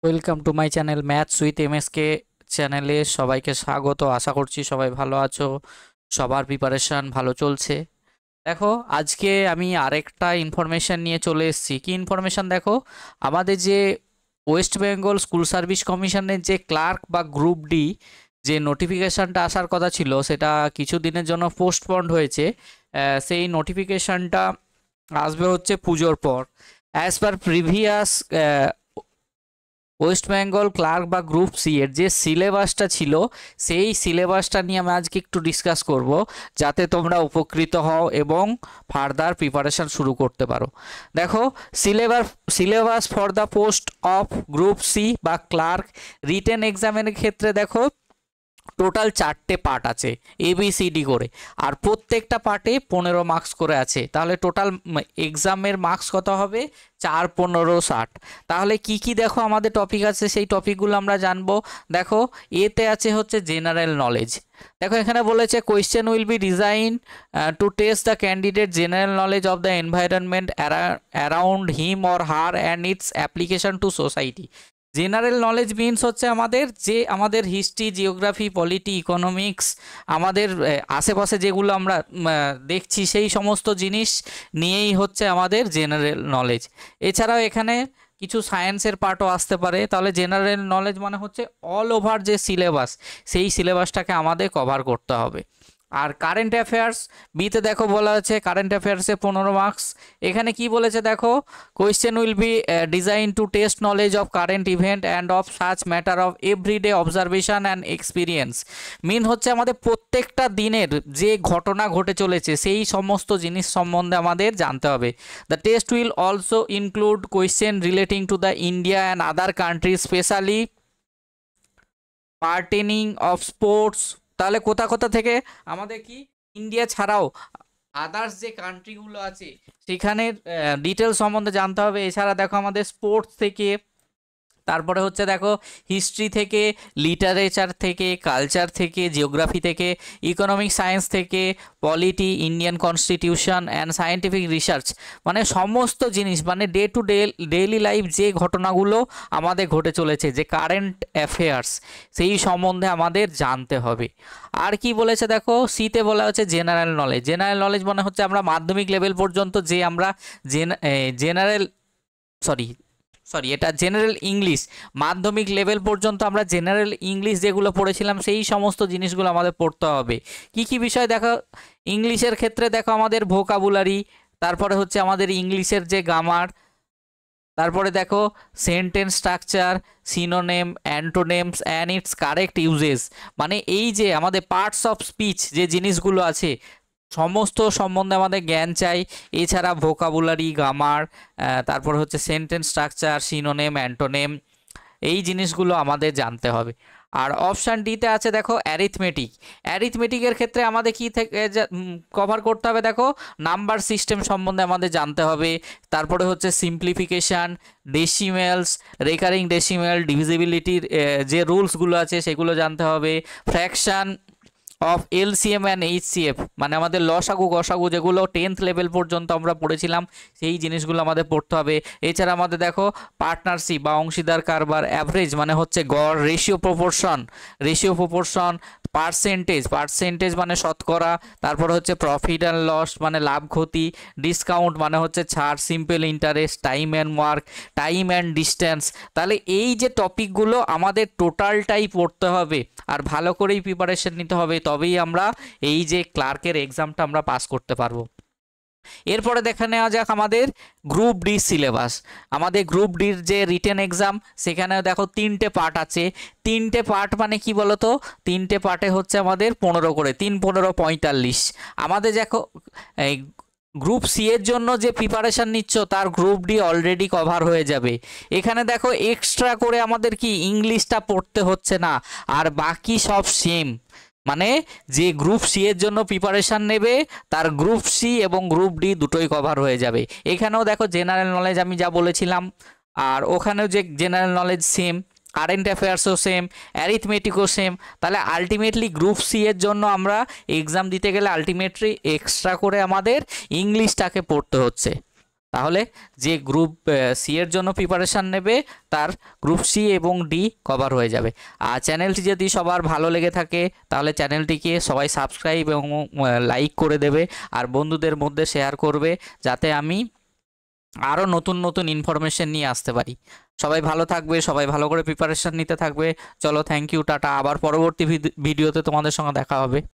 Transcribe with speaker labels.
Speaker 1: Welcome to my channel maths with MSK চ্যানেলে সবাইকে স্বাগত। আশা করছি সবাই ভালো আছো, সবার প্রিপারেশন ভালো চলছে। দেখো, আজকে আমি আরেকটা ইনফরমেশন নিয়ে চলে এসেছি। কি ইনফরমেশন দেখো, আমাদের যে ওয়েস্ট বেঙ্গল স্কুল সার্ভিস কমিশনের যে ক্লার্ক বা গ্রুপ ডি যে নোটিফিকেশনটা আসার কথা ছিল, সেটা কিছু দিনের জন্য পোস্টপন্ড হয়েছে। সেই নোটিফিকেশনটা আসবে হচ্ছে পুজোর পর। As per previous West Bengal clerk বা গ্রুপ সি এর যে সিলেবাসটা ছিল, সেই সিলেবাসটা নিয়ে আমি আজকে একটু ডিসকাস করব, যাতে তোমরা উপকৃত হও এবং ফার্দার প্রিপারেশন শুরু করতে পারো। দেখো, syllabus for the post of group C বা ক্লার্ক রিটেন এক্সামের ক্ষেত্রে দেখো টোটাল 4টে পার্ট আছে, এবিসিডি করে, আর প্রত্যেকটা পার্টে 15 মার্কস করে আছে। তাহলে টোটাল এক্সামের মার্কস কত হবে? 4 15 60। তাহলে কি কি দেখো আমাদের টপিক আছে, সেই টপিকগুলো আমরা জানবো। দেখো, এতে আছে হচ্ছে জেনারেল নলেজ। দেখো, এখানে বলেছে question will be design to test the candidate general knowledge of the environment around him or her and its application to society. General knowledge means হচ্ছে আমাদের হিস্ট্রি, জিওগ্রাফি, পলিটি, ইকোনমিক্স, আমাদের আশেপাশে যেগুলো আমরা দেখছি, সেই সমস্ত জিনিস নিয়েই হচ্ছে আমাদের জেনারেল নলেজ। এছাড়াও এখানে কিছু সায়েন্সের পার্টও আসতে পারে। তাহলে জেনারেল নলেজ মানে হচ্ছে অল ওভার যে সিলেবাস, সেই সিলেবাসটাকে আমাদের কভার করতে হবে। আর কারেন্ট অ্যাফেয়ার্স বিতে দেখো বলা আছে কারেন্ট অ্যাফেয়ার্সে 15 মার্কস। এখানে কি বলেছে দেখো, question will be design to test knowledge of current event and of such matter of everyday observation and experience. Mean হচ্ছে আমাদের প্রত্যেকটা দিনের যে ঘটনা ঘটে চলেছে, সেই সমস্ত জিনিস সম্বন্ধে আমাদের জানতে হবে। The test will also include question relating to the India and other country, specially pertaining of sports. তাহলে কোথা কোথা থেকে আমাদের কি ইন্ডিয়া ছাড়াও আদার্স যে কান্ট্রিগুলো আছে সেখানের ডিটেলস সম্বন্ধে জানতে হবে। এছাড়া দেখো আমাদের স্পোর্টস থেকে, তারপরে হচ্ছে দেখো হিস্ট্রি থেকে, লিটারেচার থেকে, কালচার থেকে, জিওগ্রাফি থেকে, ইকোনমিক সায়েন্স থেকে, polity, Indian constitution and scientific research. মানে সমস্ত জিনিস, মানে ডে টু ডেইলি লাইফ যে ঘটনাগুলো আমাদের ঘটে চলেছে, যে কারেন্ট অ্যাফেয়ার্স, সেই সম্বন্ধে আমাদের জানতে হবে। আর কি বলেছে দেখো, সিতে বলা হচ্ছে জেনারেল নলেজ। জেনারেল নলেজ মানে হচ্ছে আমরা মাধ্যমিক লেভেল পর্যন্ত যে আমরা জেনারেল সরি সরি এটা জেনারেল ইংলিশ, মাধ্যমিক লেভেল পর্যন্ত আমরা জেনারেল ইংলিশ যেগুলো পড়েছিলাম, সেই সমস্ত জিনিসগুলো আমাদের পড়তে হবে। কি কি বিষয় দেখো, ইংলিশের ক্ষেত্রে দেখো আমাদের ভোকাবুলারি, তারপরে হচ্ছে আমাদের ইংলিশের যে গ্রামার, তারপরে দেখো sentence structure, synonym, অ্যান্টোনেমস and it's correct uses. মানে এই যে আমাদের পার্টস অফ স্পিচ যে জিনিসগুলো আছে, সমস্ত সম্বন্ধে আমাদের জ্ঞান চাই। এছাড়া ভোকাবুলারি, গ্রামার, তারপর হচ্ছে সেন্টেন্স স্ট্রাকচার, সিনোনেম, অ্যান্টোনেম, এই জিনিসগুলো আমাদের জানতে হবে। আর অপশান ডিতে আছে দেখো অ্যারিথমেটিক। অ্যারিথমেটিকের ক্ষেত্রে আমাদের কী থেকে কভার করতে হবে দেখো, নাম্বার সিস্টেম সম্বন্ধে আমাদের জানতে হবে। তারপরে হচ্ছে সিম্পলিফিকেশান, ডেসিমেলস, রেকারিং ডেসিমেল, ডিভিজিবিলিটির যে রুলসগুলো আছে সেগুলো জানতে হবে। Fraction of LCM and HCF, মানে আমাদের লসাগু গসাগু যেগুলো 10th লেভেল পর্যন্ত আমরা পড়েছিলাম, সেই জিনিসগুলো আমাদের পড়তে হবে। এছাড়া আমাদের দেখো পার্টনারশিপ বা অংশীদার কারবার, অ্যাভারেজ মানে হচ্ছে গড়, রেশিও প্রপোর্শন, পার্সেন্টেজ মানে শতকরা, তারপর হচ্ছে প্রফিট অ্যান্ড লস মানে লাভ ক্ষতি, ডিসকাউন্ট মানে হচ্ছে ছাড়, simple interest, time and work, time and distance. তাহলে এই যে টপিকগুলো আমাদের টোটালটাই পড়তে হবে, আর ভালো করেই প্রিপারেশন নিতে হবে, তবেই আমরা এই যে ক্লার্কের এক্সামটা আমরা পাস করতে পারবো। এরপরে দেখে নেওয়া যাক আমাদের গ্রুপ ডি সিলেবাস। আমাদের গ্রুপ ডির যে রিটেন এক্সাম, সেখানেও দেখো 3টে পার্ট আছে। 3টে পার্ট মানে কি বলতো, 3টে পার্টে হচ্ছে আমাদের 15 করে, 3 15 45। আমাদের দেখো এই গ্রুপ সি এর জন্য যে প্রিপারেশন নিচ্ছ, তার গ্রুপ ডি অলরেডি কভার হয়ে যাবে। এখানে দেখো এক্সট্রা করে আমাদের কি ইংলিশটা পড়তে হচ্ছে না, আর বাকি সব সেম। মানে যে গ্রুপ সি এর জন্য প্রিপারেশান নেবে, তার গ্রুপ সি এবং গ্রুপ ডি দুটোই কভার হয়ে যাবে। এখানেও দেখো জেনারেল নলেজ আমি যা বলেছিলাম, আর ওখানেও যে জেনারেল নলেজ সেম, কারেন্ট অ্যাফেয়ার্সও সেম, অ্যারিথমেটিকও সেম। তাহলে আলটিমেটলি গ্রুপ সি এর জন্য আমরা এক্সাম দিতে গেলে আলটিমেটলি এক্সট্রা করে আমাদের ইংলিশটাকে পড়তে হচ্ছে। তাহলে যে গ্রুপ সি এর জন্য প্রিপারেশান নেবে তার গ্রুপ সি এবং ডি কভার হয়ে যাবে। আর চ্যানেলটি যদি সবার ভালো লেগে থাকে তাহলে চ্যানেলটিকে সবাই সাবস্ক্রাইব এবং লাইক করে দেবে, আর বন্ধুদের মধ্যে শেয়ার করবে, যাতে আমি আরও নতুন নতুন ইনফরমেশন নিয়ে আসতে পারি। সবাই ভালো থাকবে, সবাই ভালো করে প্রিপারেশান নিতে থাকবে। চলো, থ্যাংক ইউ, টাটা। আবার পরবর্তী ভিডিওতে তোমাদের সঙ্গে দেখা হবে।